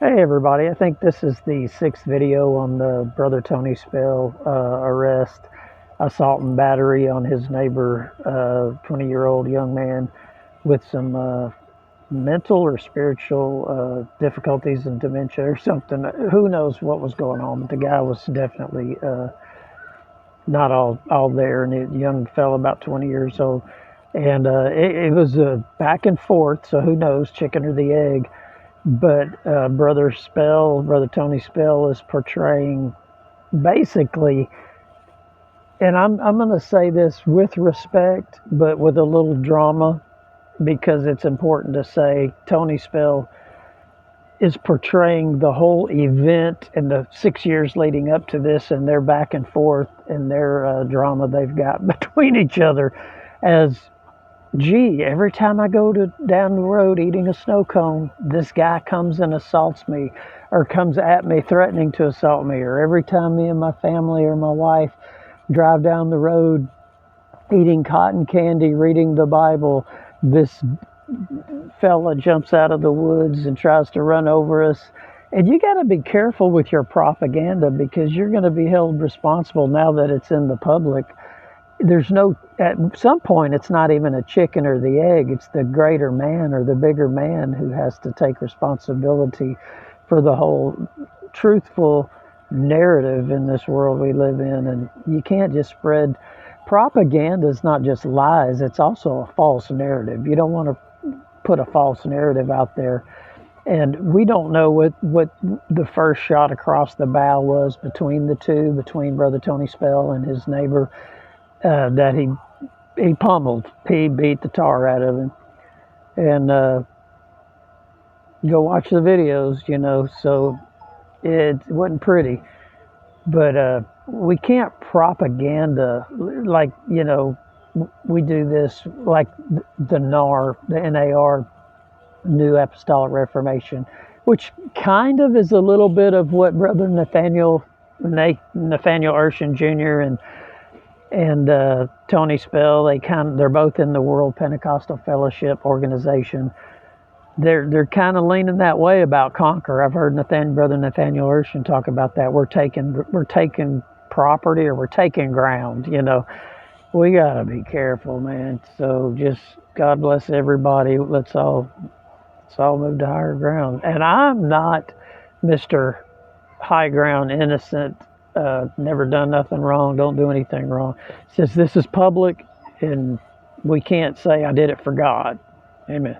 Hey everybody, I think this is the sixth video on the Brother Tony Spell arrest, assault and battery on his neighbor, 20-year-old young man with some mental or spiritual difficulties and dementia or something. Who knows what was going on, but the guy was definitely not all there, and a young fellow about 20 years old. And it was a back and forth, so who knows, chicken or the egg. But Brother Tony Spell is portraying basically, and I'm going to say this with respect, but with a little drama, because it's important to say Tony Spell is portraying the whole event and the 6 years leading up to this and their back and forth and their drama they've got between each other as, gee, every time I go down the road eating a snow cone, this guy comes and assaults me or comes at me threatening to assault me. Or every time me and my family or my wife drive down the road eating cotton candy, reading the Bible, this fella jumps out of the woods and tries to run over us. And you got to be careful with your propaganda, because you're going to be held responsible now that it's in the public. There's no, at some point, it's not even a chicken or the egg. It's the greater man or the bigger man who has to take responsibility for the whole truthful narrative in this world we live in. And you can't just spread propaganda. Is not just lies, it's also a false narrative. You don't want to put a false narrative out there. And we don't know what the first shot across the bow was between the two, between Brother Tony Spell and his neighbor, that he pummeled. He beat the tar out of him. And go watch the videos, so it wasn't pretty. But we can't propaganda like, we do this like the NAR, the NAR, New Apostolic Reformation, which kind of is a little bit of what Brother Nathaniel Urshan Jr. and Tony Spell, they're both in the World Pentecostal Fellowship organization. They're kind of leaning that way about conquer. I've heard Brother Nathaniel Urshan talk about that. We're taking property, or we're taking ground. We gotta be careful, man. So just God bless everybody. Let's all move to higher ground. And I'm not Mr. High Ground, innocent, never done nothing wrong, don't do anything wrong. Since this is public, and we can't say I did it for God. Amen.